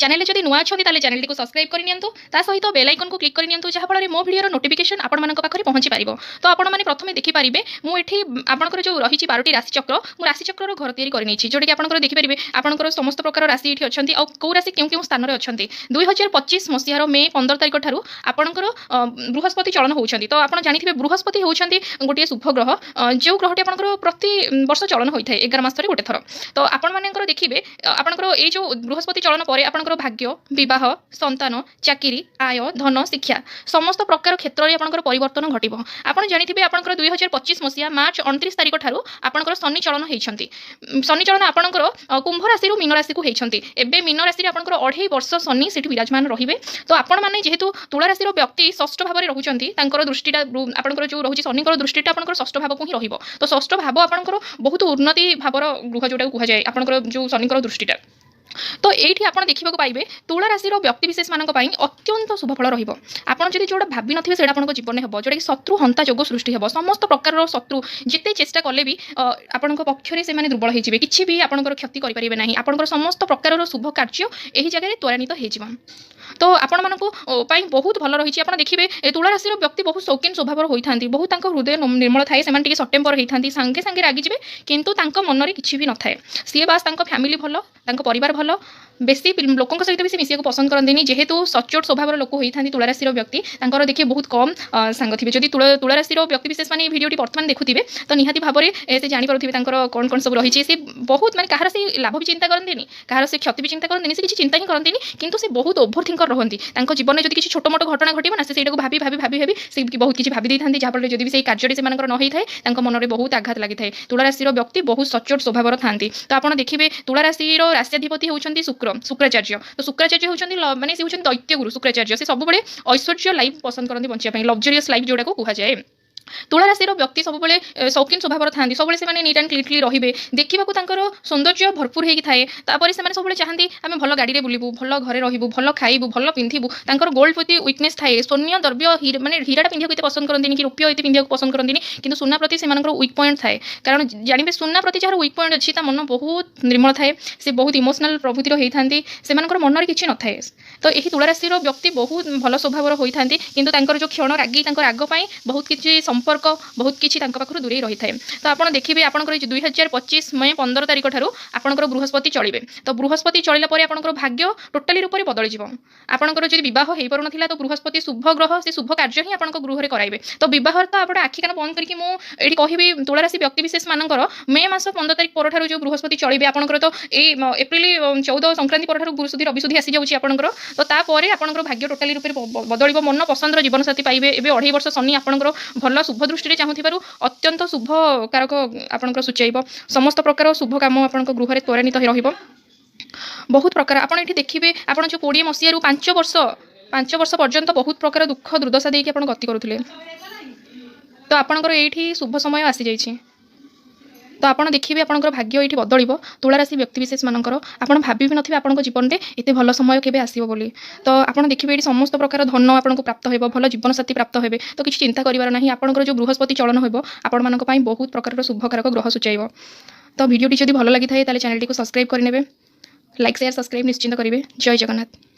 Channel जदि नुआ अच्छी ताले चैनल को सब्सक्राइब कर नियंतु ता सहित बेल आइकन को क्लिक कर नियंतु जहाँ फल मो वीडियो नोटिफिकेशन आपण मानक पाखरे पहुंची पारिबो। तो आपण माने प्रथमे देखि पारिबे मु एठी आपनकर जो रही 12टी राशि चक्र मु राशि चक्र घर तैयारी करनी छी जोटी आपनकर देखि पारिबे आपनकर समस्त प्रकार राशि एठी अछंती आ को राशि केउ केउ स्थान रे अछंती। 2025 मसिहार मे 15 तारिख ठारू आपनकर बृहस्पति चलन होउछंती। तो आपण जानिथिबे बृहस्पति होउछंती गोटे शुभ ग्रह जो ग्रहटी आपनकर प्रति वर्ष चलन होइथाय 11 मास रे गोटे थर। तो आपण मानकर देखिबे आपनकर ए जो बृहस्पति चलन परे आपनकर भाग्य विवाह संतान चाकरी आय धन शिक्षा समस्त प्रकार क्षेत्र में आपनकर परिवर्तन घटिबो। आपण जानिथिबे आपनकर 2025 मसिया मार्च 29 तारिख ठारू आपनकर शनि चलन हेइछंती। शनि चलन आपनकर कुंभ राशि रु मीन राशि को हेइछंती। एबे मीन राशि रे आपनकर 2.5 वर्ष शनि सेठी विराजमान रहिबे। तो आपण माने जेहेतु तुला राशि रो व्यक्ति षष्ठ भाव रे रहुचंती तांकर दृष्टिटा आपनकर जो रहुची शनिकर दृष्टिटा आपनकर षष्ठ भाव को ही रहिबो। तो षष्ठ भाव आपनकर बहुत उन्नति भावर गृह जोटा कुहा जाय आपनकर जो शनिकर दृष्टिटा। तो ये आप देखा पाइबे तुला राशि व्यक्ति विशेष मान अत्यंत शुभफल रहिबो। आपन जदि जोड़ा भाभी नथिबे सेटा आपन जीवन में हेबो जोटा कि शत्रु हंता जोग सृष्टि हेबो। समस्त प्रकार शत्रु जिते चेष्टा कले भी आपन पक्षरे से माने दुर्बल होइजिबे किछि भी आपन क्षति करि परिबे नाही। आपन समस्त प्रकार शुभ कार्य एही जगह त्वरान्वित होइजिबो। तो आपण मानकु पई बहुत भल रही। आप देखिए तुला राशि व्यक्ति बहुत शौकीन स्वभाव होती बहुत हृदय निर्मल थाए से सर्ट टेम्पर होती सांगे सांगे रागिजे किंतु मन में किसी भी न थाए सी बास फैमिली भल परिवार भल बेसी लोकों सहित भी से मिसिया पसंद करती जेहेतु सचोट स्वभाव लोक होती तुला राशि व्यक्ति देखिए बहुत कम सांग थे। जदि तुला राशि व्यक्ति विशेष मैंने भिडियो बर्तमान देखुए तो निहाती भाव में से जानीपे कौन कौन सब रही से बहुत माने कहार से लाभ भी चिंता करती कहार से क्षति भी चिंता करती से किसी चिंता ही करती किंतु से बहुत ओभर थिंकर रहती जीवन में जब किसी छोट मोट घटना घटना ना से भाभी भाभी भाभी भाभी से बहुत किसी भाभी था जहाँफल जब भी कार्य से न होता है मन में बहुत आघात लगी था। तुला राशि व्यक्ति बहुत सचोट स्वभाव था। तो आप देखिए तुला राशि राष्ट्राधिपति होती शुक्राचार्य। तो शुक्राचार्य होती माने से होती दैत्य गुरु शुक्राचार्य से सब ऐश्वर्य लाइफ पसंद करते बंचाई लग्जरीयस लाइफ जोड़ा को कहुए। तुला राशि व्यक्ति सब शौकीन स्वभाव था सब नीट एंड क्लीनली रे देखा सौंदर्य भरपूर होता है सब चाहती आम भल गाड़ी में बुलू भल घरे रू भल खाइबू भल पिंधु गोल्ड प्रति विकनेस थाए स्वर्ण द्रव्य माने हीराटा पिंधा पसंद करती कि रुपये पिंधा पसंद करती कि सुना प्रति से विक पॉइंट थाए कारण जानवे सुना प्रति जार विक पॉइंट अच्छी मन बहुत निर्मल थाए से बहुत इमोशनल प्रवृत्तिर होता से मन में किसी न थाए। तो यही तुला राशि व्यक्ति बहुत भल स्वभाव होता कि जो क्षण रागी राग बहुत किसी संपर्क बहुत किसी दूरे रही है। तो आप देखिए आपंकर 2025 मई 15 तारिख ठारू आपंकर बृहस्पति चलिए। तो बृहस्पति चलला आपंकर भाग्य टोटाली रूप से बदल आपंकर जब बहुत हो पार ना तो बृहस्पति शुभ ग्रह से शुभ कार्य ही आप गृह कराइबे। तो बह तो आप आखि कान बंद करके मुझे कहबी तुला राशि व्यक्ति विशेष मानकर मे मास 15 तारिख पर जो बृहस्पति चलिए आपंकर तो ये एप्रिल 14 संक्रांति पर गुरुशुद्धि रविशुद्धि आसी जाऊँगी आपंकर। तो तापर आपंकर भाग्य टोटाली रूप से बदल मन पसंद जीवन साथी पाइबे। एवं 2.5 वर्ष शनि आपंकर भल शुभ दृष्टि चाहूँ अत्यंत शुभ कारक आपंकर सूचाइब समस्त प्रकार शुभ काम आप गृह त्वरान्वित रहिबो। बहुत प्रकार आप देखिए आप जो 20 मसीह 5 वर्ष पर्यंत बहुत प्रकार दुख दुर्दशा देकी आप गति करुले। तो आपंकर ये शुभ समय आसी जाइए। तो आप देखिए आपंकर भाग्य ये बदल तुला राशि व्यक्ति विशेष मानकर आप भाभी भी नथिबे आपन जीवन में एत भल समय केबे आसीबो बोली। तो आप देखिए ये समस्त प्रकार धन आपको प्राप्त हो भल जीवन साथी प्राप्त हे। तो किसी चिंता करार ना आपंकर जो बृहस्पति चलन हो आपण मानक पई बहुत प्रकार शुभ कारक ग्रह सूचाइब। तो वीडियोटी जदि भल लगी थाए ताले चैनल को सब्सक्राइब करने लाइक शेयर सब्सक्राइब निश्चिंत करेंगे। जय जगन्नाथ।